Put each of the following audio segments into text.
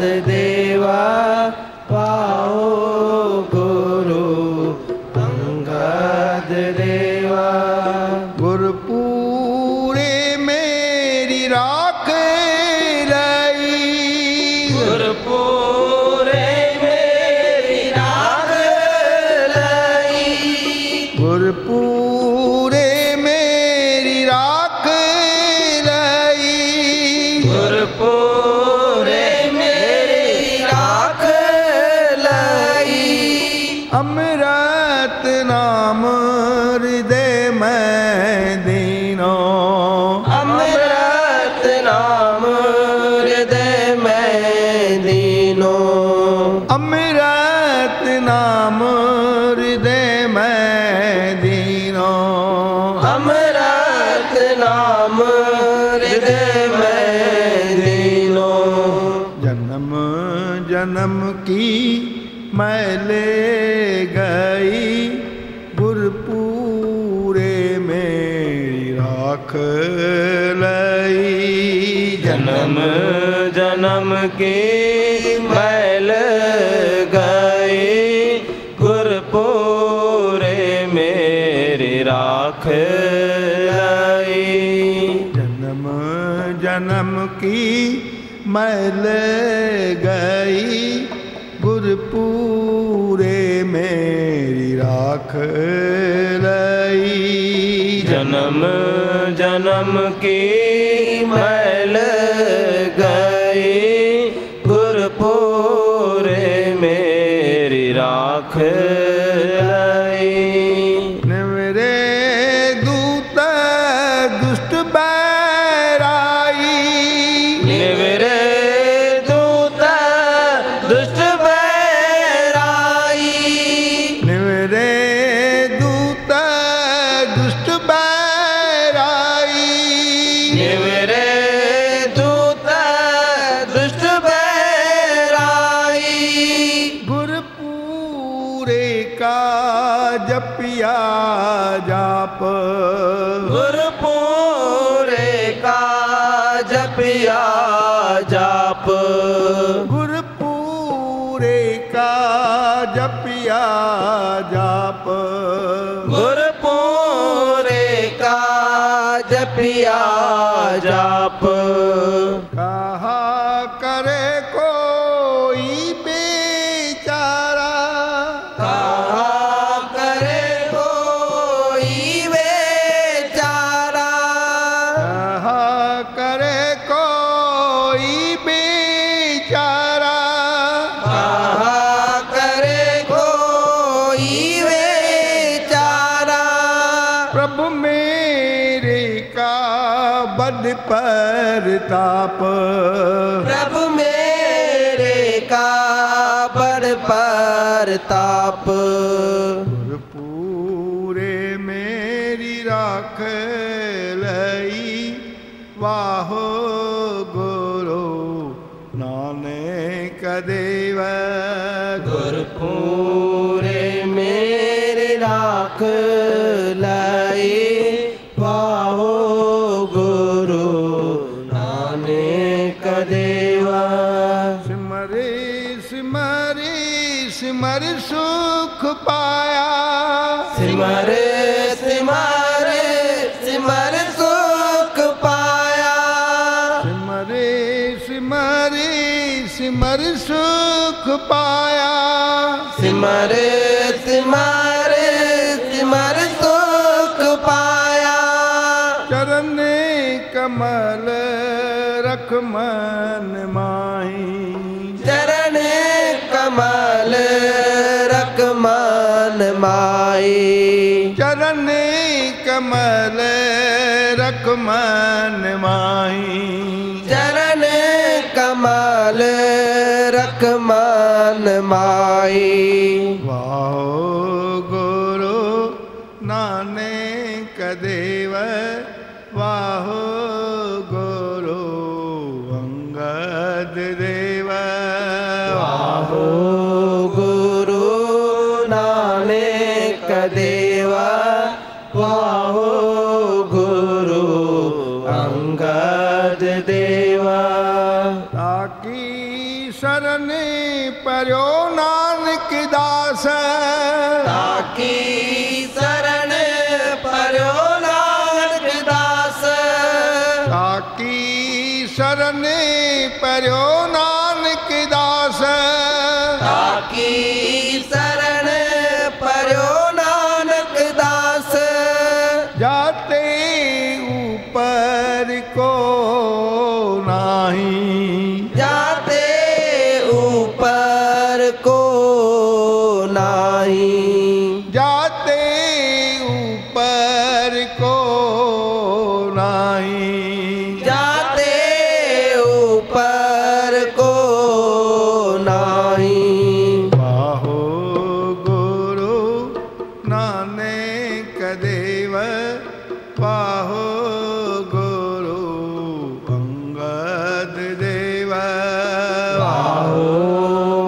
देवा पाओ गुरु अंगद देवा। गुरपुरे मेरी राख लाई, गुरपुरे मेरी राख लाई, गुरपुरे मेरी राख लाई, गुरपुरे मेरी राख लाई। अमृत नाम हृदय में दीनो, अमृत नाम हृदय में दीनो, अमृत नाम हृदय में दीनो, अमृत नाम हृदय में दीनो। जन्म जन्म की मैं ले गई, गुरपुरे मेरी राख लाई। जन्म जन्म की मैल गई, गुरपुरे मेरी राख लाई। जन्म जन्म की मैल गई, गुरपुरे मेरी राख लाई। जन्म जन्म की मैल गई, गुरपुरे मेरी राख लाई। निवरे दूत दुष्ट बैराई, निवरे दूत दुष्ट बैराई, निवरे दूत दुष्ट बैराई। निवरे दूत दुष्ट बैराई। गुरपुरे का जपिया जाप, गुरपुरे का जपिया जाप, गुरपुरे का जपिया जाप, गुरपुरे का जपिया जाप। कहा करे कोई बेचारा, कहा करे कोई बेचारा, कहा करे कोई बेचारा। कहा करे कोई बेचारा। प्रभु मेरे का बद परताप, प्रभु मेरे का बड़ परताप, गुरपुरे मेरी राख लई। वाहो गुरु नानक देव, गुरपुरे मेरी राख लाई। वाहो गुरु नानक देवा। सिमरे सिमरे सिमर सुख पाया, सिमर सिमर सिमर सुख पाया, सिमरे सिमरे सिमर सुख पाया। सिमर सिमर सिमर सुख पाया। चरण कमल रख मन माही, चरण कमल रख मन माई, चरण कमल रख मन माही। चरण कमल रख मन माई। वाहो गुरु नानक देव, वाहो गुरु अंगद देव। वाहो गुरु नानक देवा। वाहो गुरु अंगद देवा। ताकि शरण पर्यो नानक दास, ताकी शरण पर्यो नानक दास, ताकी शरण पर्यो नानक दास, ताकी शरण पर्यो नानक दास, जाते ऊपर को नाही, जाते ऊपर को नाही, जाते ऊपर को नाही, जाते ऊपर को नाही। बाहो गुरु नानक देव, बाहो गुरु अंगद देव, बाहो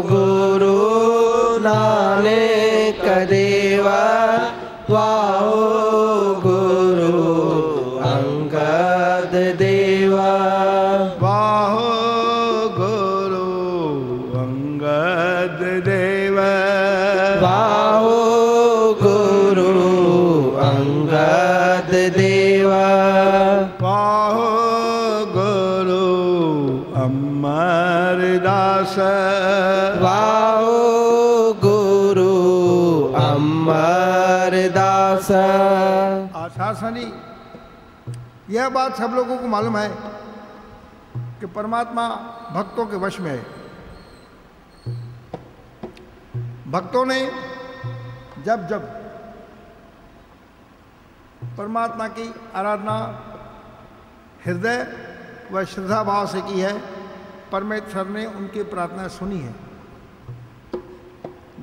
गुरु नानक देवा, बाहो गुरु अंगद देवा, बाहो गुरु अंगद देव, बाहो गुरु अंगद देवा, बाहो गुरु अमरदास, बाहो गुरु अमरदास। आशासनी यह बात सब लोगों को मालूम है कि परमात्मा भक्तों के वश में है। भक्तों ने जब जब परमात्मा की आराधना हृदय व श्रद्धा भाव से की है, परमेश्वर ने उनकी प्रार्थना सुनी है।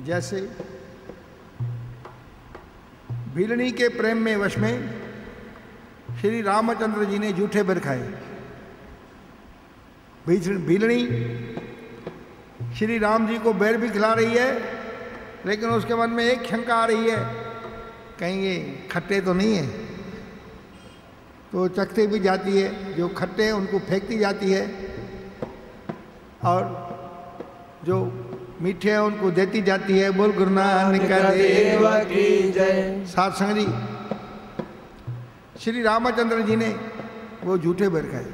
जैसे भीलनी के प्रेम में वश में श्री रामचंद्र जी ने जूठे बर खाए। भीलनी श्री राम जी को बैर भी खिला रही है, लेकिन उसके मन में एक शंका आ रही है, कहीं ये खट्टे तो नहीं है, तो चखते भी जाती है। जो खट्टे हैं उनको फेंकती जाती है और जो मीठे हैं उनको देती जाती है। बोल गुरु नानक देव की जय। साथ संग जी, श्री रामचंद्र जी ने वो झूठे बैर खाए।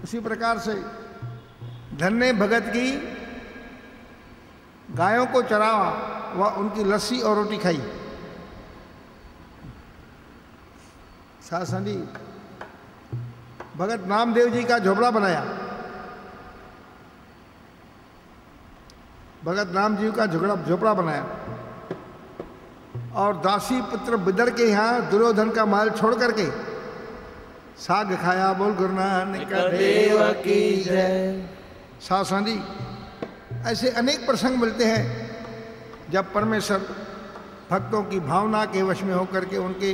उसी प्रकार से धन्य भगत की गायों को चरावा व उनकी लस्सी और रोटी खाई। सासंडी भगत नामदेव जी का झोपड़ा बनाया। भगत नाम जी का झोपड़ा बनाया और दासी पुत्र बिदर के यहाँ दुर्योधन का महल छोड़ करके साग खाया। बोल गुरु नानक देव की जय। सासंडी ऐसे अनेक प्रसंग मिलते हैं जब परमेश्वर भक्तों की भावना के वश में होकर के उनके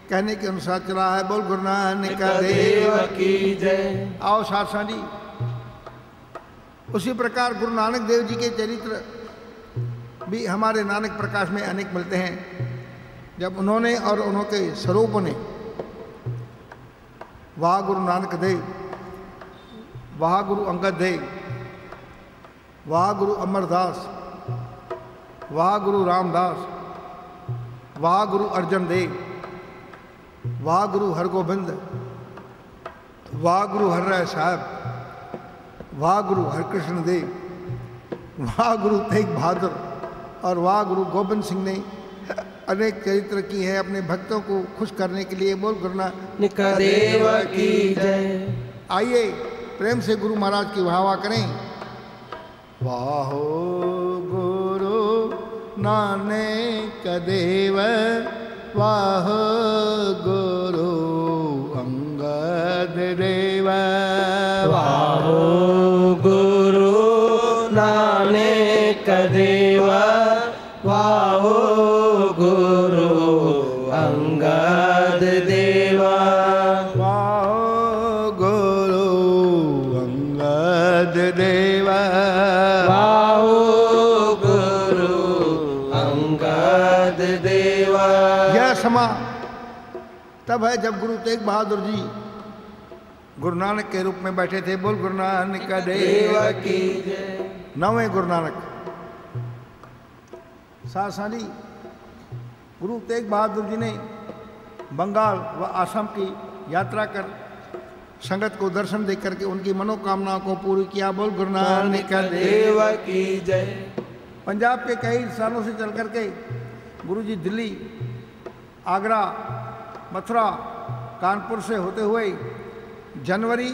कहने के अनुसार चला है। बोल गुरु नानक देव की जय। आओ साथ जी, उसी प्रकार गुरु नानक देव जी के चरित्र भी हमारे नानक प्रकाश में अनेक मिलते हैं। जब उन्होंने और उनके स्वरूप ने वाह गुरु नानक देव, वाह गुरु अंगद देव, वाह गुरु अमरदास, वाह गुरु रामदास, वाह गुरु अर्जन देव, वाह गुरु हरगोबिंद, वाह गुरु हरराय साहब, वाह गुरु हरकृष्ण देव, वाह गुरु तेग बहादुर और वाह गुरु गोविंद सिंह ने अनेक चरित्र की है अपने भक्तों को खुश करने के लिए। बोल गुरु नानक देव की जय। आइए प्रेम से गुरु महाराज की वाहवा करें। वाहो गुरु नानक देव, वाह गुरु अंगद देव, वाहो गुरु नानक देव, वाहो गुरु अंगद देव, वाह गुरु अंगद देव, वाहो गुरु अंगद देव। यह समा तब है जब गुरु तेग बहादुर जी गुरु नानक के रूप में बैठे थे। बोल गुरु नानक देव की जय। 9वें गुरु नानक साथ साझी गुरु तेग बहादुर जी ने बंगाल व आसाम की यात्रा कर संगत को दर्शन दे करके उनकी मनोकामनाओं को पूरी किया। बोल गुरु नानक देव की जय। पंजाब के कई स्थानों से चल करके गुरु जी दिल्ली, आगरा, मथुरा, कानपुर से होते हुए जनवरी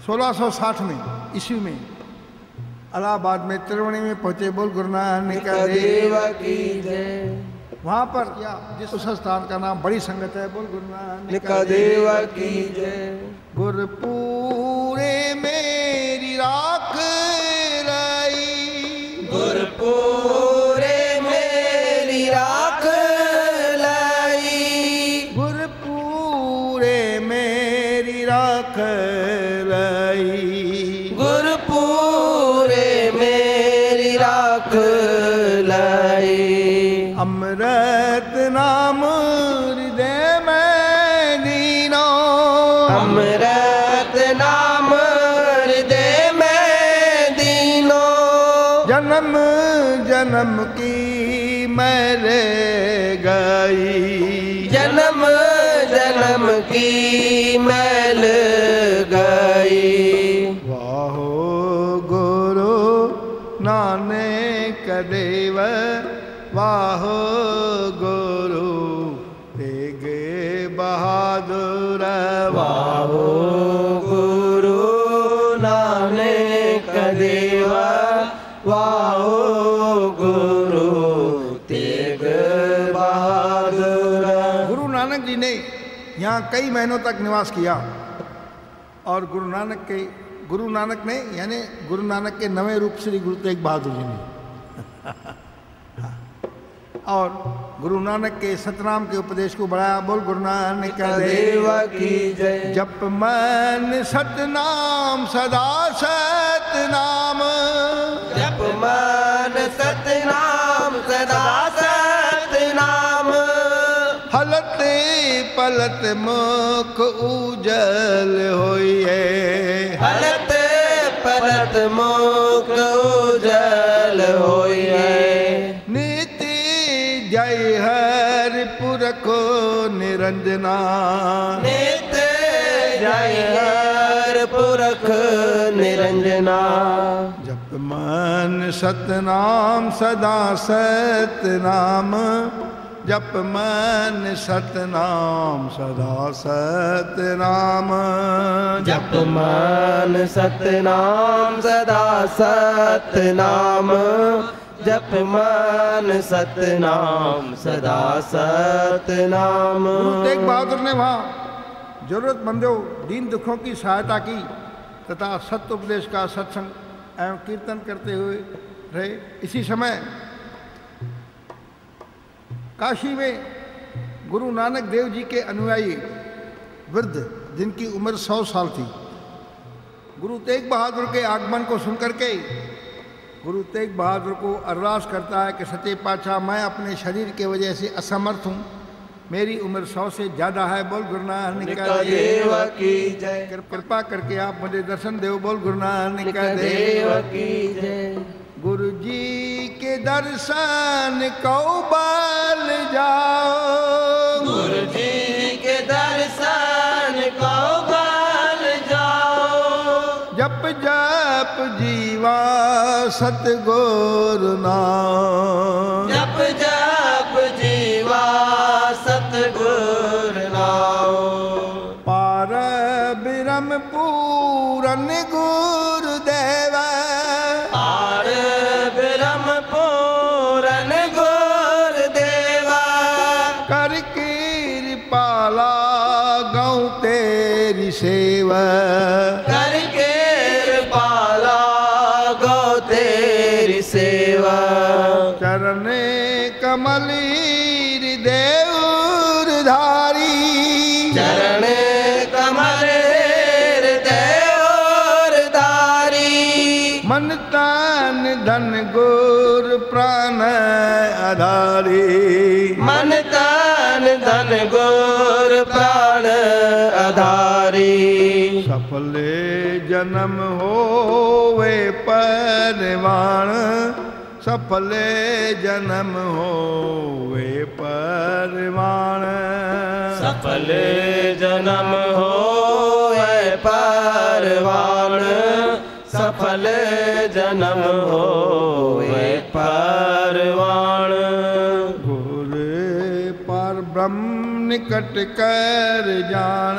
1660 में ईस्वी में इलाहाबाद में त्रिवेणी में पहुंचे। बोल गुरु नानक देव की जय। वहाँ पर या जिस उस स्थान का नाम बड़ी संगत है। बोल गुरु नानक देव की जय। गुरपुरे मेरी राख लाई, गुरपुरे मेरी राख लाई, गुरपुरे मेरी राख लाई, गुरपुरे मेरी राख लाई। अमृत नाम हृदय में दीनो, अमृत नाम हृदय में दीनो, जन्म जन्म की मैल गई, जन्म जन्म की मैल गई। वाहो गुरु नानक देव, वाहो गुरु तेग बहादुर, वाहो गुरु नानक देव, वाहो गुरु तेग बहादुर। गुरु नानक जी ने यहाँ कई महीनों तक निवास किया और गुरु नानक ने यानी गुरु नानक के 9वें रूप श्री गुरु तेग बहादुर जी ने और गुरु नानक के सतनाम के उपदेश को बढ़ाया। बोल गुरु नानक देव की जय। जप मन सतनाम सदा सतनाम, जप मन सतनाम सदा सतनाम, हलते पलत मुख उजल होइए, हलत पलत मुख उजल होइए। नीति जय हरिपुर को निरंजना, नित जय हरिपुरख निरंजना। जप मन सतनाम सदा सतनाम, जप मन सतनाम सदा सतनाम, जप मन सतनाम सदा सतनाम, जप मन सतनाम सदा सतनाम। गुरु तेग बहादुर ने वहाँ जरूरतमंदों दीन दुखों की सहायता की तथा सत्य उपदेश का सत्संग एवं कीर्तन करते हुए रहे। इसी समय काशी में गुरु नानक देव जी के अनुयायी वृद्ध जिनकी उम्र 100 साल थी, गुरु तेग बहादुर के आगमन को सुनकर के गुरु तेग बहादुर को अरदास करता है कि सच्चे पातशाह, मैं अपने शरीर के वजह से असमर्थ हूँ, मेरी उम्र 100 से ज़्यादा है। बोल गुरु नानक देव की जय। कृपा करके आप मुझे दर्शन देव। बोल गुरु नानक देव की जय। गुरु जी के दर्शन को बल जाओ, गुरु जी के दर्शन को बल जाओ, जप जप जीवा सतगुरु नाम, जप जप जीवा सतगुरु नाम। पार ब्रह्म पूरन गुरुदेव, पार ब्रह्म पूरन गुरुदेवा, कर कृपाला गौ तेरी सेवा, कर कृपाला गौ तेरी सेवा। चरण कमलीर देउर धारी, चरण कमल देवर धारी, मन तन धन गुर प्राण आधारी, मन तन धन गुर प्राण आधारी। सफले जन्म होवे परवान, सफले जन्म होवे परवान, सफले जन्म होवे परवान, सफले जन्म होवे परवान। गुर पर ब्रह्म निकट कर जान,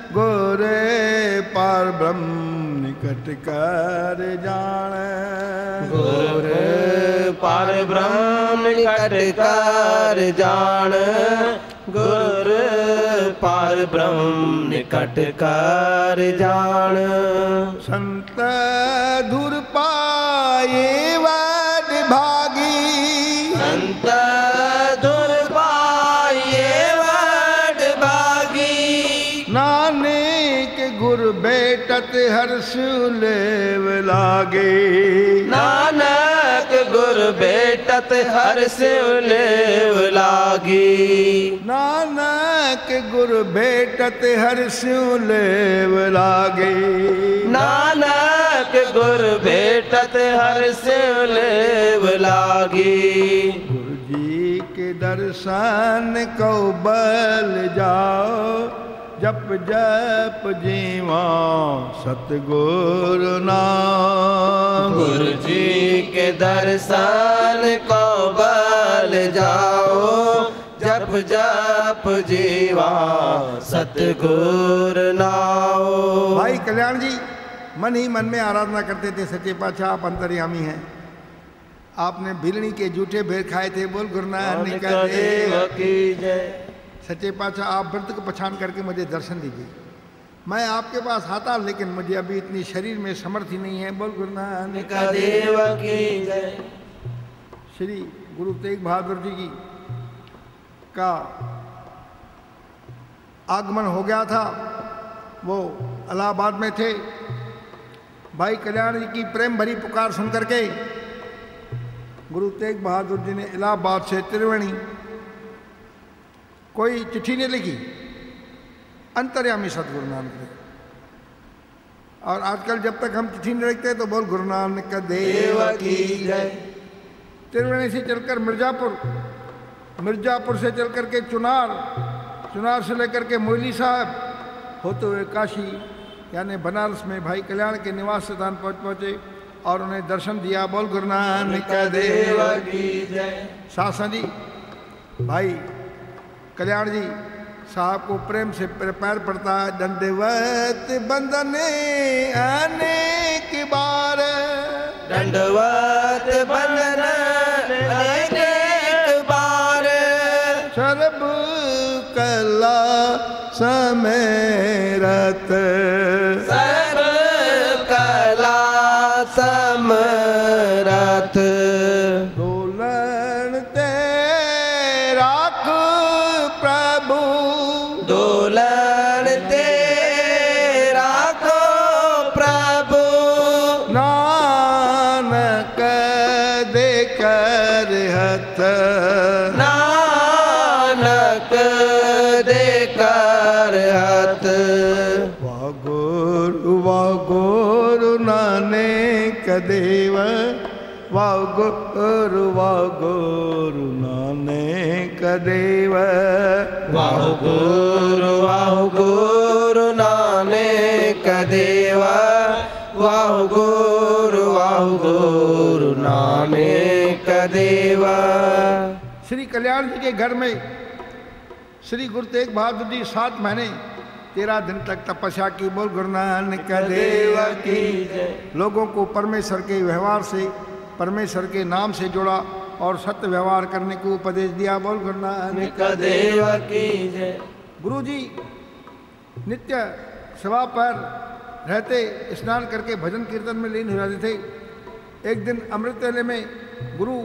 गोरे पर ब्रह्म निकट कर जान, गुर पर ब्रह्म निकट कर जान, गुर पर ब्रह्म निकट कर जान। संत धुर पाए वड भागी, संत धुर पाए वड भागी, नानक गुर बेटत हर्ष लेव लागे, नानक गुर बेटत हर्ष लेव लागी, नानक गुर बेटत हर्ष लेव लागे, नानक गुर बेटत हर्ष लेव लागी। गुरु जी के दर्शन को बल जाओ, जप जप जीवा सतगुरु नाम, गुरु जी के दर्शन को बल जाओ, जप जप जीवा सतगुरु नाम। भाई कल्याण जी मन ही मन में आराधना करते थे, सच्चे पातशाह आप अंतर्यामी हैं। आपने भिलनी के जूठे भेर खाए थे, बोल गुरु नानक देव की जय। सच्चे पातशाह आप व्रत को पहचान करके मुझे दर्शन दीजिए। मैं आपके पास आता लेकिन मुझे अभी इतनी शरीर में समर्थ ही नहीं है, बोल गुरु नानक देव की जय। श्री गुरु तेग बहादुर जी की का आगमन हो गया था, वो इलाहाबाद में थे। भाई कल्याण जी की प्रेम भरी पुकार सुन करके गुरु तेग बहादुर जी ने इलाहाबाद से त्रिवेणी कोई चिट्ठी नहीं लिखी, अंतर्यामी सतगुरु नानक देव। और आजकल जब तक हम चिट्ठी नहीं लिखते तो बोल गुरु नानक देव की जय। त्रिवेणी से चलकर मिर्जापुर, मिर्जापुर से चल करके चुनार, चुनार से लेकर के मोयली साहब होते हुए काशी यानी बनारस में भाई कल्याण के निवास स्थान पहुंचे और उन्हें दर्शन दिया। बोल गुरु नानक देव की जय। शासन जी भाई कल्याण जी साहब को प्रेम से पैर पड़ता, दंडवत बंदने आने की बार, दंडवत बंदन अनेक बार, सर्व कला समेरत, सर्व कला समरथ, डोलन ते राख प्रभु, डोलन ते राखो प्रभु, नानक दे कर हथ, नानक दे कर हथ। वाह गुरु नानक देव, वाह गुरु नानक देव, वाह गुरु नानक देव, वाह गुरु नानक देव। श्री कल्याण जी के घर में श्री गुरु तेग बहादुर जी 7 महीने 13 दिन तक तपस्या की। बोल गुरु नानक देव की जय। लोगों को परमेश्वर के व्यवहार से, परमेश्वर के नाम से जोड़ा और सत्य व्यवहार करने को उपदेश दिया। बोल गुरु नानक देव की जय। गुरु जी नित्य सभा पर रहते, स्नान करके भजन कीर्तन में लीन हो जाते थे। एक दिन अमृत वेले में गुरु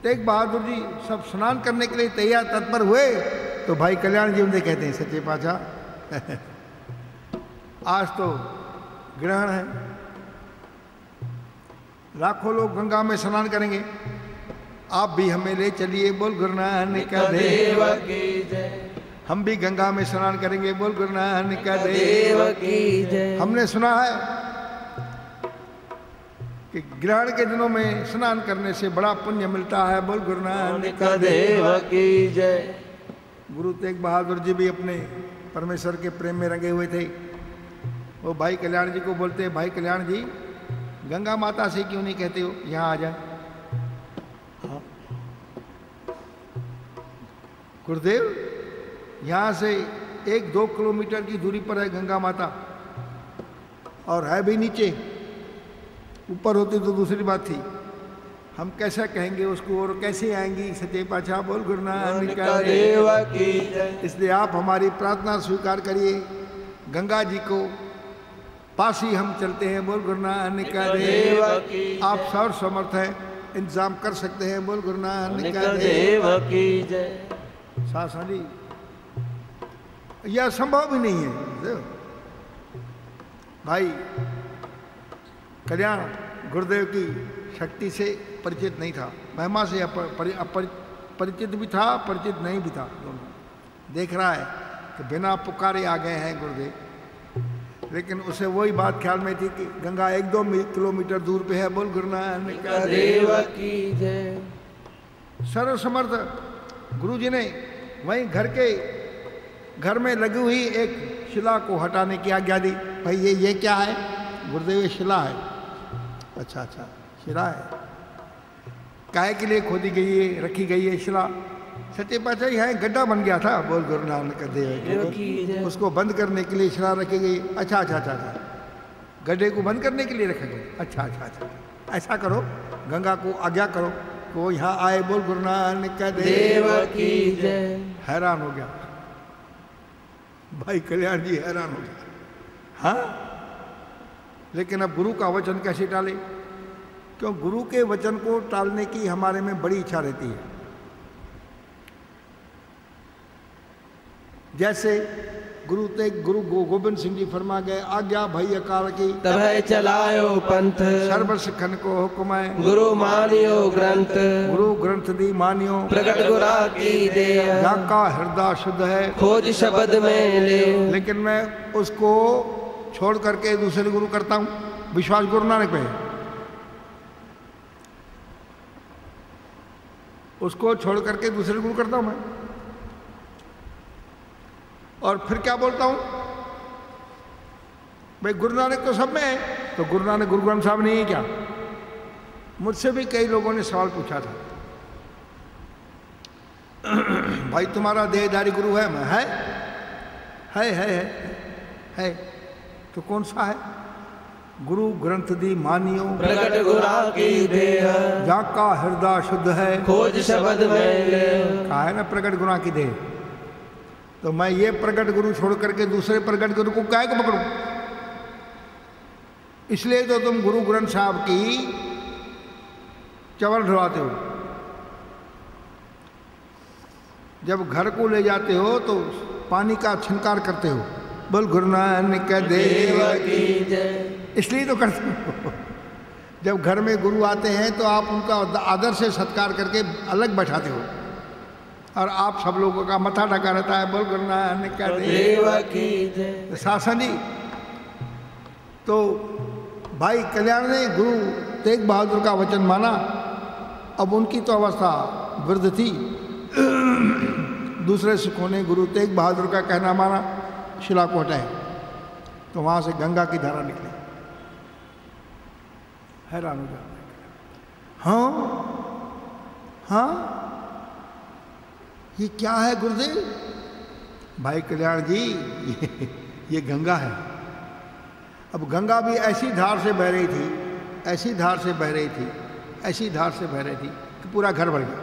तेग बहादुर जी सब स्नान करने के लिए तैयार तत्पर हुए तो भाई कल्याण जी उनसे कहते हैं, सच्चे पातशाह आज तो ग्रहण है, लाखों लोग गंगा में स्नान करेंगे, आप भी हमें ले चलिए। बोल गुरु नानक देव की जय। हम भी गंगा में स्नान करेंगे। बोल गुरु नानक देव की जय। हमने सुना है कि ग्रहण के दिनों में स्नान करने से बड़ा पुण्य मिलता है। बोल गुरु नानक देव की जय। गुरु तेग बहादुर जी भी अपने परमेश्वर के प्रेम में रंगे हुए थे। वो भाई कल्याण जी को बोलते, भाई कल्याण जी गंगा माता से क्यों नहीं कहते हो यहाँ आ जाए। हाँ। गुरुदेव यहाँ से 1-2 किलोमीटर की दूरी पर है गंगा माता, और है भी नीचे, ऊपर होती तो दूसरी बात थी। हम कैसा कहेंगे उसको और कैसे आएंगी सच्चे पातशाह। बोल गुरु नानक देव की जय। इसलिए आप हमारी प्रार्थना स्वीकार करिए, गंगा जी को पास ही हम चलते हैं। बोल गुरु नानक देव की। आप सर्व समर्थ हैं, इंतजाम कर सकते हैं। बोल गुरु नानक देव की जय। शासन जी यह संभव भी नहीं है। भाई कल्याण गुरुदेव की शक्ति से परिचित नहीं था, महिमा से परिचित भी था, परिचित नहीं भी था। दोनों देख रहा है कि बिना पुकारे आ गए हैं गुरुदेव, लेकिन उसे वही बात ख्याल में थी कि गंगा 1-2 किलोमीटर दूर पे है। बोल गुरु नानक देव की जय। सर्व समर्थ गुरु जी ने वहीं घर में लगी हुई एक शिला को हटाने की आज्ञा दी। भाई ये क्या है? गुरुदेव ये शिला है। अच्छा शिला है, काहे के लिए खोदी गई है, रखी गई है शिला? सच्चे पातशाह यहाँ गड्ढा बन गया था। बोल गुरु नानक देव की। उसको बंद करने के लिए शिला रखी गई। अच्छा गड्ढे को बंद करने के लिए रखा गया। अच्छा ऐसा करो, गंगा को आज्ञा करो कि वो यहाँ आए। बोल गुरु नानक देव की जय। हैरान हो गया भाई कल्याण जी, हैरान हो गया। हाँ, लेकिन अब गुरु का वचन कैसे टाले? क्यों गुरु के वचन को टालने की हमारे में बड़ी इच्छा रहती है। जैसे गुरु गोबिंद सिंह जी फरमा गए, आज्ञा भई अकाल की तभै चलायो पंथ। सर्व सिखन को हुक्म है गुरु मानियो ग्रंथ। गुरु ग्रंथ दी मानियो प्रगट गुरा की दे। जाका हृदय शुद्ध है खोज शब्द में ले। लेकिन मैं उसको छोड़ करके दूसरे गुरु करता हूं। विश्वास गुरु नानक पे, उसको छोड़ करके दूसरे गुरु करता हूं मैं। और फिर क्या बोलता हूं? भाई गुरु नानक तो सब में है, तो गुरु नानक गुरु ग्रंथ साहब नहीं है क्या? मुझसे भी कई लोगों ने सवाल पूछा था, भाई तुम्हारा देहधारी गुरु है? मैं है। तो कौन सा है? गुरु ग्रंथ दी मानियो प्रगट गुरा की दे। जाका हृदय शुद्ध है खोज शब्द में ले। कहा है ना प्रगट गुरा की दे। तो मैं ये प्रगट गुरु छोड़ करके दूसरे प्रगट गुरु को काहे को पकड़ूं? इसलिए तो तुम गुरु ग्रंथ साहब की चवल ढुलाते हो। जब घर को ले जाते हो तो पानी का छिनकार करते हो। बोल गुरु नानक देव की जय। इसलिए तो करते हो। जब घर में गुरु आते हैं तो आप उनका आदर से सत्कार करके अलग बैठाते हो, और आप सब लोगों का मथा ढका रहता है। बोल गुरु नानक देव की जय। शासन जी, तो भाई कल्याण ने गुरु तेग बहादुर का वचन माना। अब उनकी तो अवस्था वृद्ध थी। दूसरे सिखों ने गुरु तेग बहादुर का कहना माना, शिला को हटाए, तो वहां से गंगा की धारा निकली। हैरान हो जाता। हाँ ये क्या है गुरुदेव? भाई कल्याण जी ये गंगा है। अब गंगा भी ऐसी धार से बह रही थी, ऐसी धार से बह रही थी, ऐसी धार से बह रही थी कि पूरा घर भर गया।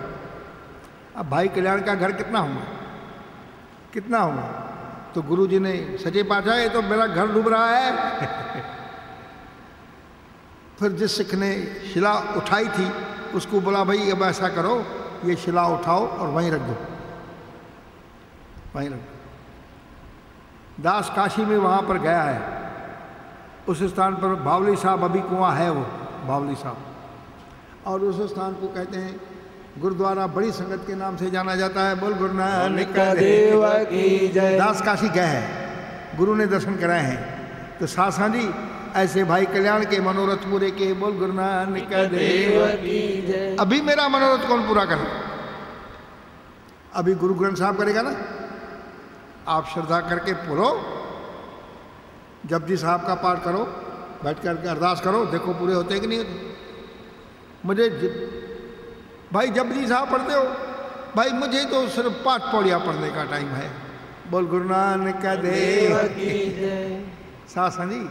अब भाई कल्याण का घर कितना होगा, कितना होगा? तो गुरु जी ने सच्चे पातशाह ये तो मेरा घर डूब रहा है। फिर जिस सिख ने शिला उठाई थी उसको बोला, भाई अब ऐसा करो, ये शिला उठाओ और वहीं रख दो, वहीं रख दो। दास काशी में वहाँ पर गया है, उस स्थान पर बावली साहब अभी कुआं है, वो बावली साहब, और उस स्थान को कहते हैं गुरुद्वारा बड़ी संगत के नाम से जाना जाता है। बोल गुरु नानक देव की जय। दास काशी गए हैं, गुरु ने दर्शन कराए हैं, तो सासा जी ऐसे भाई कल्याण के मनोरथ पूरे किए। बोल गुरु नानक देव की जय। अभी मेरा मनोरथ कौन पूरा करे? अभी गुरु ग्रंथ साहब करेगा ना। आप श्रद्धा करके बोलो, जपजी साहब का पाठ करो, बैठ कर अरदास करो, देखो पूरे होते कि नहीं होते। मुझे भाई जपजी साहब पढ़ते हो भाई, मुझे तो सिर्फ 5 पौड़ियाँ पढ़ने का टाइम है। बोल गुरु नानक देव की जय। सासा जी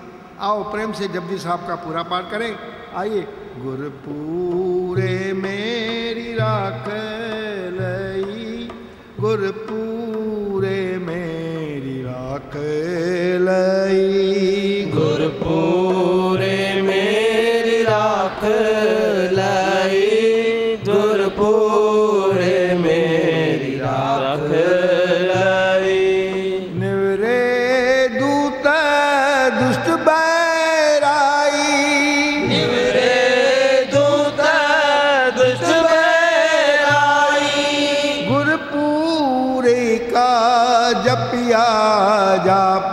आओ प्रेम से जपजी साहब का पूरा पाठ करें। आइए। गुरपूरे मेरी राख लई, गुरपूरे मेरी राख लई, गुरपूरे मेरी राख लाई, गुरपूरे मेरी राख लाई। निवरे दूत दुष्ट बैराई, निवरे दूत दुष्ट बैराई, गुरपूरे का जपिया जाप,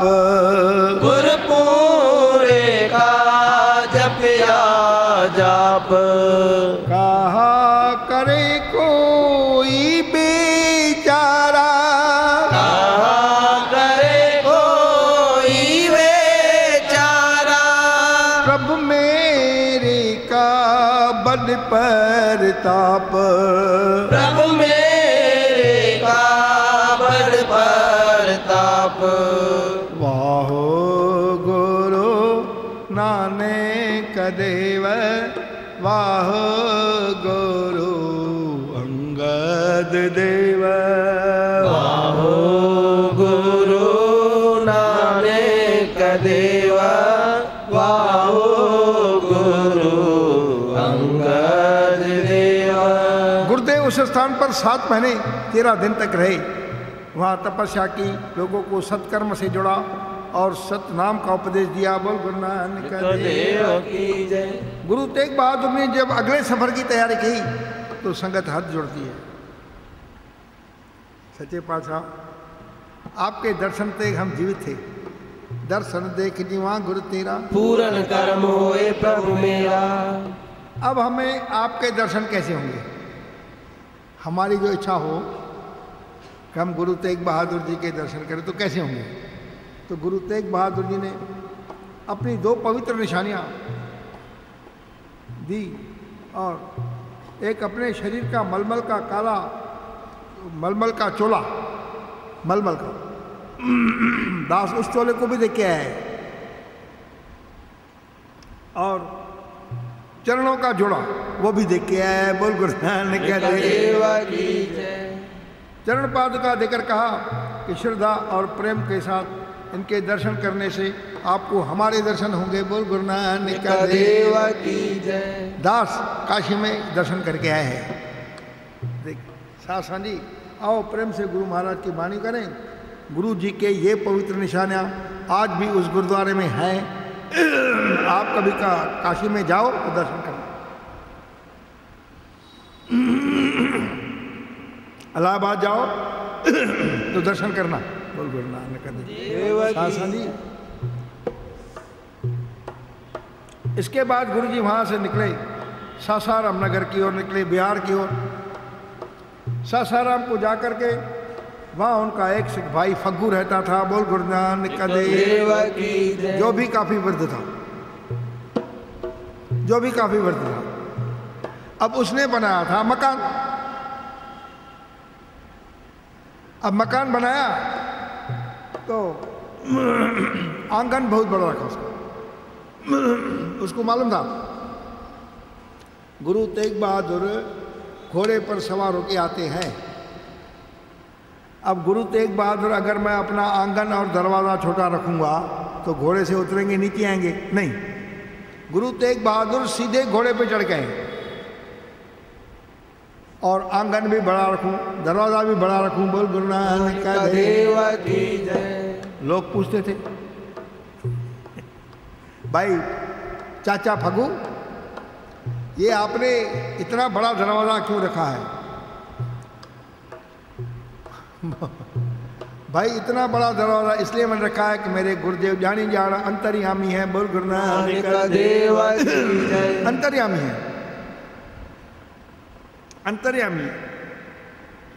गुरपूरे का जपिया जाप। कहा करे कोई बेचारा, कहा करे कोई बेचारा, प्रभु मेरे का बड़ परताप, प्रभु मेरे का बड़ परताप। वाहो गुरु नानक देव, वाहो गुरु अंगद देव, वाहो गुरु नानक देव, वाहो गुरु अंगद देव। गुरुदेव उस स्थान पर 7 महीने 13 दिन तक रहे। वहाँ तपस्या की, लोगों को सत्कर्म से जोड़ा और सतनाम का उपदेश दिया। बोल गुरु नानक देव की जय। गुरु तेग बहादुर ने जब अगले सफर की तैयारी की तो संगत हाथ जोड़ती है। सच्चे पातशाह आपके दर्शन तेग हम जीवित थे, दर्शन देख जीवा गुरु तेरा, पूरन कर्म होए प्रभु मेरा। अब हमें आपके दर्शन कैसे होंगे? हमारी जो इच्छा हो कि हम गुरु तेग बहादुर जी के दर्शन करें तो कैसे होंगे? तो गुरु तेग बहादुर जी ने अपनी 2 पवित्र निशानियां दी और एक अपने शरीर का मलमल का काला, मलमल का चोला, मलमल का दास उस चोले को भी देख के आया है, और चरणों का जोड़ा वो भी देख के आया है। बोल गुरु नानक देव की जय। चरण पादुका देकर कहा कि श्रद्धा और प्रेम के साथ इनके दर्शन करने से आपको हमारे दर्शन होंगे। बोल गुरु नानक देव की जय। दास काशी में दर्शन करके आए हैं। देख सासा जी आओ प्रेम से गुरु महाराज की वाणी करें। गुरु जी के ये पवित्र निशानियाँ आज भी उस गुरुद्वारे में हैं। आप कभी काशी में जाओ तो दर्शन करना। इलाहाबाद जाओ तो दर्शन करना। बोल गुरु नानक देव। सासा जी इसके बाद गुरु जी वहाँ से निकले, सासाराम नगर की ओर निकले, बिहार की ओर। सासाराम को जाकर के वहाँ उनका एक सिख भाई फग्गू रहता था। बोल गुरु नानक देव की जय। जो भी काफी वृद्ध था, जो भी काफी वृद्ध था। अब उसने बनाया था मकान। अब मकान बनाया तो आंगन बहुत बड़ा रखा उसका। उसको मालूम था गुरु तेग बहादुर घोड़े पर सवार होके आते हैं। अब गुरु तेग बहादुर अगर मैं अपना आंगन और दरवाज़ा छोटा रखूंगा तो घोड़े से उतरेंगे, नीचे आएंगे नहीं। गुरु तेग बहादुर सीधे घोड़े पे चढ़ गए और आंगन भी बड़ा रखूं, दरवाज़ा भी बड़ा रखूं। बोल गुरु नानक देव की जय। लोग पूछते थे भाई चाचा फगू ये आपने इतना बड़ा दरवाज़ा क्यों रखा है? भाई इतना बड़ा दरवाजा इसलिए मैंने रखा है कि मेरे गुरुदेव जानी जाना अंतर्यामी है। बोल गुरु नानक देव की जय। अंतर्यामी है, अंतर्यामी है,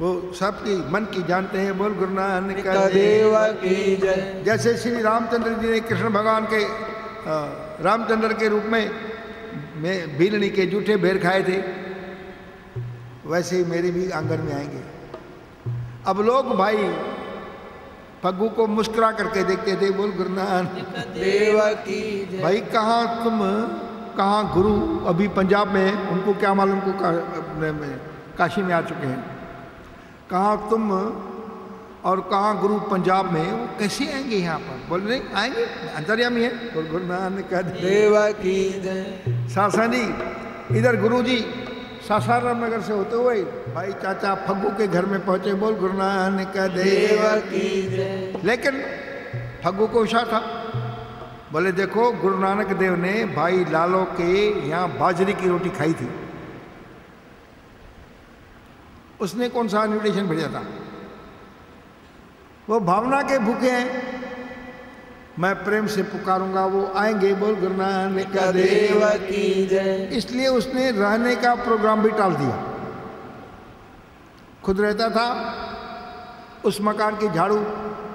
वो सबकी मन की जानते हैं। बोल गुरु नानक देव की जय। जैसे श्री रामचंद्र जी ने कृष्ण भगवान के रामचंद्र के रूप में भीलनी के जूठे बेर खाए थे, वैसे ही मेरे भी आंगन में आएंगे। अब लोग भाई फग्गू को मुस्कुरा करके देखते थे। बोल गुरु नानक देव की जय। भाई कहाँ तुम, कहाँ गुरु अभी पंजाब में हैं, उनको क्या मालूम को काशी में आ चुके हैं। कहाँ तुम और कहाँ गुरु पंजाब में, वो कैसे आएंगे यहाँ पर? बोल नहीं आएंगे, अंतर्यामी है। बोल गुरु नानक देव की जय। सासा जी इधर गुरु जी सासाराम नगर से होते हुए भाई चाचा फग्गू के घर में पहुंचे। बोल गुरु नानक देव की जय। लेकिन फग्गू को उषा था, बोले देखो गुरु नानक देव ने भाई लालो के यहाँ बाजरे की रोटी खाई थी, उसने कौन सा इन्विटेशन भेजा था? वो भावना के भूखे हैं, मैं प्रेम से पुकारूंगा वो आएंगे। बोल गुरु नानक देव की जय। इसलिए उसने रहने का प्रोग्राम भी टाल दिया। खुद रहता था, उस मकान की झाड़ू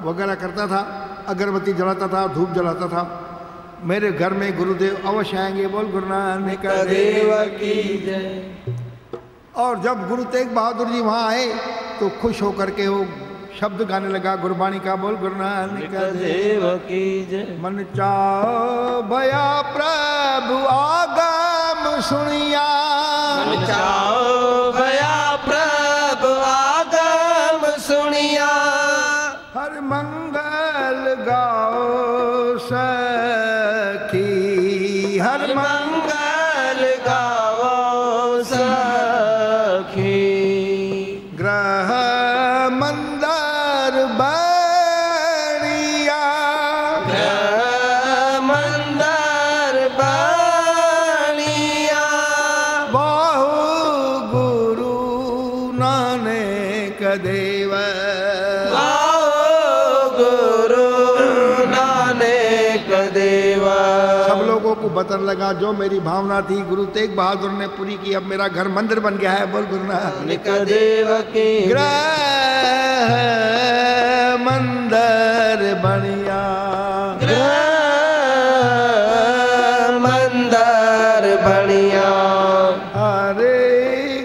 वगैरह करता था, अगरबत्ती जलाता था, धूप जलाता था। मेरे घर में गुरुदेव अवश्य आएंगे। बोल गुरु नानक देव की जय। और जब गुरु तेग बहादुर जी वहाँ आए तो खुश होकर के वो शब्द गाने लगा गुरबाणी का। बोल गुरु नानक देव की जय। मन चाओ भया प्रभु आगम सुनिया, मन चाओ भया प्रभु आगम सुनिया, हर मंगल गाओ सखी, हर मंगल गाओ सखी, ग्रह मंदर बनिया, ग्रह मंदर बनिया, बाहु गुरु नानक देव, गुरु नानक देव। सब लोगों को बतन लगा जो मेरी भावना थी गुरु तेग बहादुर ने पूरी की। अब मेरा घर मंदिर बन गया है। बोल गुरु नानक देव की ग्रह मंदिर बनिया, ग्रह मंदिर बनिया, हरे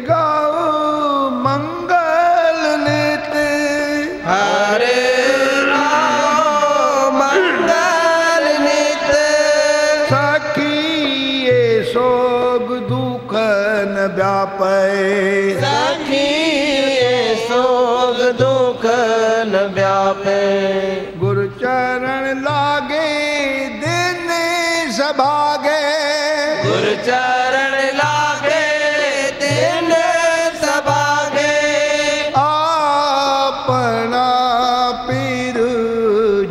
गाओ मंगल नित, हरे राम मंगल नित, सखी ये सोग दुख न व्यापै, सखी सोग दुख न व्यापे, गुरु चरण लागे दिन सभागे, गुरु चरण लागे दिन सभागे, अपना पीर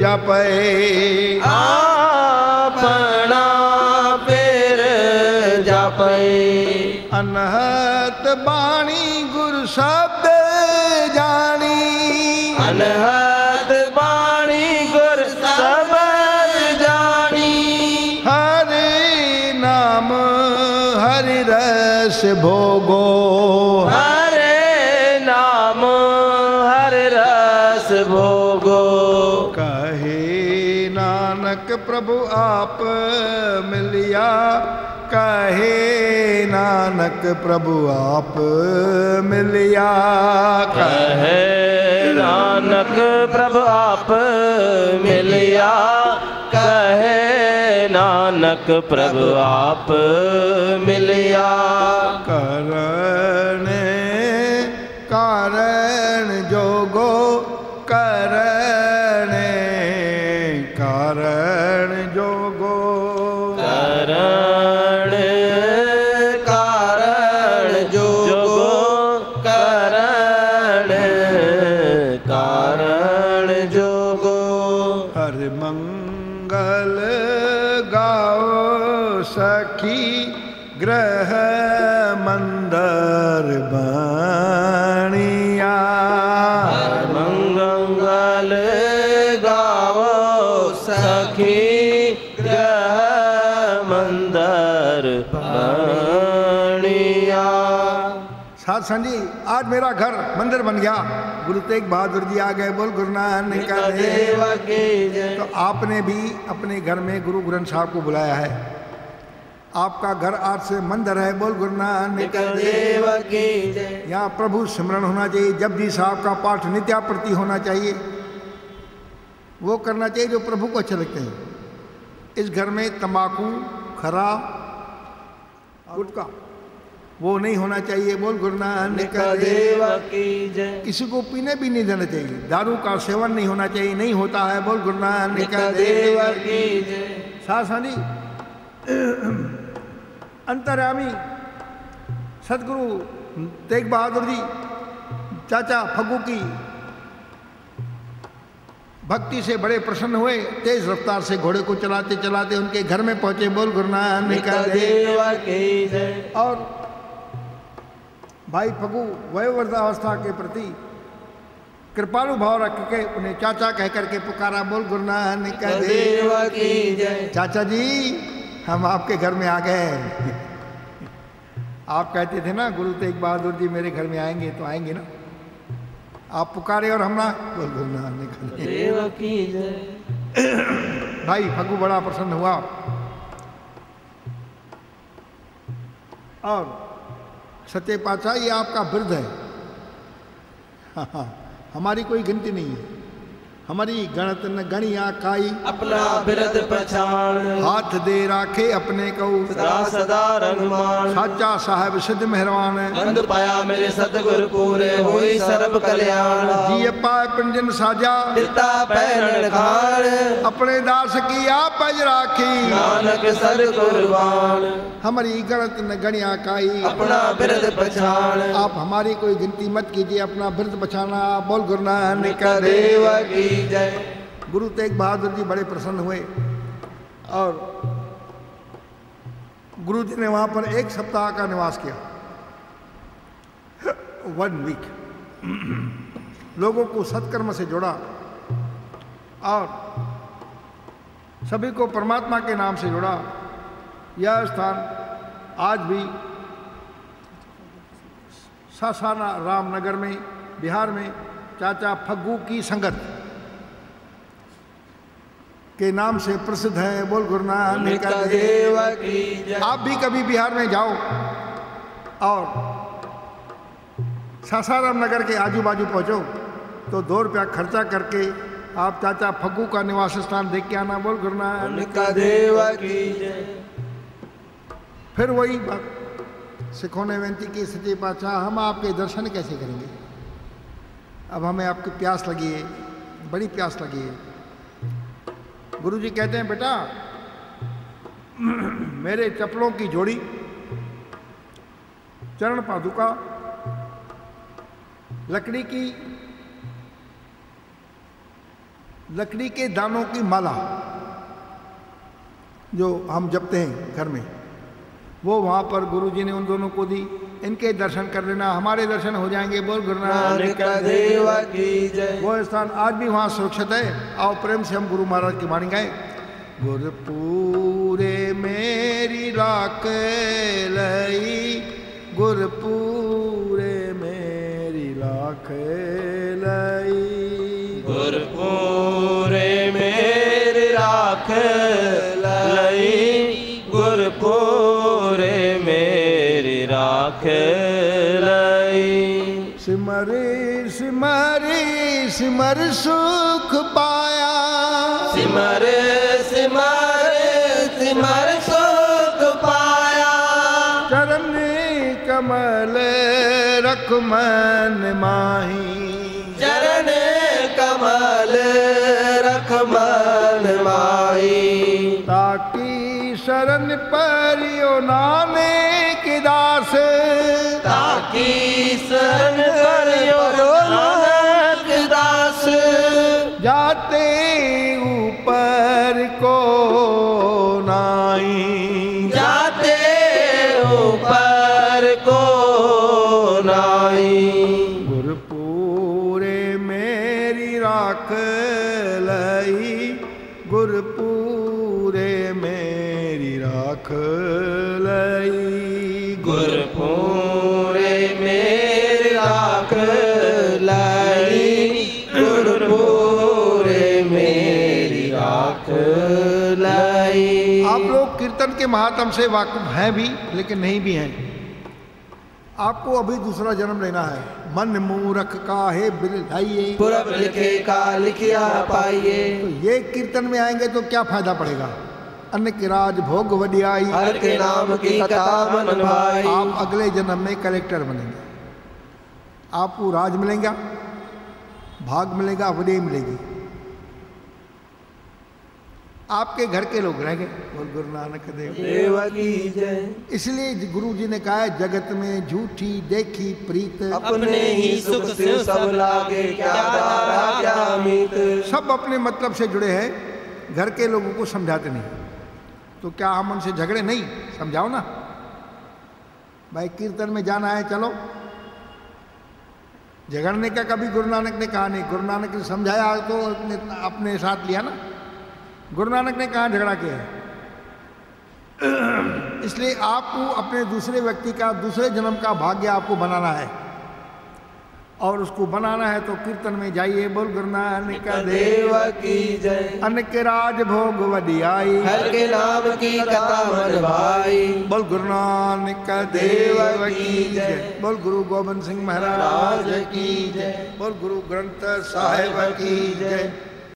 जपै, अपना पैर जापै, अनहत बाणी गुरु शब्द जानी, अनहद बाणी गुर सबद जानी, हरि नाम हरि रस भोगो, हरे नाम हर रस भोगो, कहे नानक प्रभु आप मिलिया, कहे नानक प्रभु आप मिलिया, कहे नानक प्रभु आप मिलिया, कहे नानक प्रभु आप मिलिया, करण कारण जोगो, करण कारण जोगो, करण कारण जोगो, करण कारण जोगो, हर मंगल गाओ सखी, ग्रह मंदर बनिया, हर मंगल मंदिर बनिया। साथ संजी आज मेरा घर मंदिर बन गया। गुरु तेग बहादुर जी आ गए, बोल गुरु नानक देव की जय। तो आपने भी अपने घर में गुरु ग्रंथ साहब को बुलाया है। आपका घर आज से मंदिर है, बोल गुरु नानक देव की जय। यहाँ प्रभु सिमरन होना चाहिए, जपजी साहब का पाठ नित्याप्रति होना चाहिए, वो करना चाहिए जो प्रभु को अच्छे लगते हैं। इस घर में तंबाकू, खराब, गुटखा वो नहीं होना चाहिए, बोल गुरु नानक देव की जय। किसी को पीने भी नहीं देना चाहिए, दारू का सेवन नहीं होना चाहिए, नहीं होता है, बोल गुरु नानक देव की जय। सासानी अंतर्यामी सदगुरु तेग बहादुर जी चाचा फग्गू की भक्ति से बड़े प्रसन्न हुए, तेज रफ्तार से घोड़े को चलाते चलाते उनके घर में पहुंचे, बोल गुरु नानक देव की जय। और भाई फग्गू वयोवृद्धावस्था के प्रति कृपालु भाव रख के उन्हें चाचा कह करके पुकारा, बोल गुरु नानक देव की जय। चाचा जी हम आपके घर में आ गए। आप कहते थे ना गुरु तेग बहादुर जी मेरे घर में आएंगे, तो आएंगे ना, आप पुकारे और हम ना, बोल गुरु नानक देव की जय। भाई फग्गू बड़ा प्रसन्न हुआ और सत्य पातशाह ये आपका बिरद है। हाँ, हमारी कोई गिनती नहीं है, हमारी गणत न गणिया काई, अपना बिरद पहचान, हाथ दे राखे अपने को, सदा सदा रंगमान, साचा साहब सिद्ध मेहरबान, बंद पाया मेरे सतगुरु पूरे हुई सर्व कल्याण। जी पाए पिंजन साजा, पिता पैरण खान, अपने दास की आप पज राखी, नानक सदगुरुवान। हमारी गणत न गणिया काई, अपना बिरद पहचान, आप हमारी कोई गिनती मत कीजिए, अपना बिरद पहचाना, बोल गुरु नानक देव की जय। गुरु तेग बहादुर जी बड़े प्रसन्न हुए और गुरु जी ने वहां पर 1 सप्ताह का निवास किया, 1 वीक। लोगों को सत्कर्म से जोड़ा और सभी को परमात्मा के नाम से जोड़ा। यह स्थान आज भी सासाना रामनगर में बिहार में चाचा फग्गू की संगत के नाम से प्रसिद्ध है, बोल गुरु नानक देव की जय। आप भी कभी बिहार में जाओ और सासाराम नगर के आजू बाजू पहुंचो तो 2 रुपया खर्चा करके आप चाचा फग्गू का निवास स्थान देख के आना, बोल गुरु नानक देव की जय। फिर वही बात, सिखों ने विनती की, सच्चे पातशाह हम आपके दर्शन कैसे करेंगे, अब हमें आपकी प्यास लगी है, बड़ी प्यास लगी है। गुरुजी कहते हैं बेटा मेरे चप्पलों की जोड़ी, चरण पादुका, लकड़ी के दानों की माला जो हम जपते हैं घर में, वो वहाँ पर गुरुजी ने उन दोनों को दी। इनके दर्शन कर लेना, हमारे दर्शन हो जाएंगे, बोल गुरु नानक देव की जय। वो स्थान आज भी वहाँ सुरक्षित है। आओ प्रेम से हम गुरु महाराज की वाणी गाएं। गुरपुरे मेरी राख लई, गुरपुरे मेरी राख लई, गुरपुरे मेरी राख लई, गुरपुरे मेरी राख लई। सिमरी सिमरी सिमर सुख पाया, सिमर सिमर सिमर सुख पाया, चरण कमल रख मन माही, चरण कमल रख मन माही। ताकि शरण परियो नानक दास, ताकि शरण परियो नानक दास, जाते ऊपर को नाई, जाते ऊपर को नाई। गुरपुरे मेरी राख लई, गुरपुरे मेरी राख राख लई। गुरपुरे मेरी राख लाई, गुरपुरे मेरी राख लाई। आप लोग कीर्तन के महात्म से वाकिफ हैं भी लेकिन नहीं भी हैं। आपको अभी दूसरा जन्म लेना है। मन मूरख काहे बिलधाइए, पुरब लिखे का लिखिया पाइए। तो ये कीर्तन में आएंगे तो क्या फायदा पड़ेगा। अन्न के राज भोग वडियाई, हर के नाम की कथा मन भाई। आप अगले जन्म में कलेक्टर बनेंगे। आपको राज मिलेगा, भाग मिलेगा, वडियाई मिलेगी। आपके घर के लोग रहेंगे। बोल गुरु नानक देव की जय। इसलिए गुरु जी ने कहा है, जगत में झूठी देखी प्रीत, अपने ही सुख से सब लागे, क्या दारा क्या मीत। सब अपने मतलब से जुड़े हैं, घर के लोगों को समझाते नहीं। तो क्या हम उनसे झगड़े? नहीं, समझाओ ना भाई, कीर्तन में जाना है चलो। झगड़ने का कभी गुरु नानक ने कहा नहीं। गुरु नानक ने समझाया तो अपने साथ लिया ना। गुरु नानक ने कहा झगड़ा किया है। इसलिए आपको अपने दूसरे व्यक्ति का दूसरे जन्म का भाग्य आपको बनाना है, और उसको बनाना है तो कीर्तन में जाइए। बोल गुरु नानक देव की जय। अन्न के राज भोग वडियाई, हर के नाम की कथा मन भाई। बोल गुरु नानक देव की जय। बोल गुरु गोबिंद सिंह महाराज की जय। बोल गुरु ग्रंथ साहिब की जय।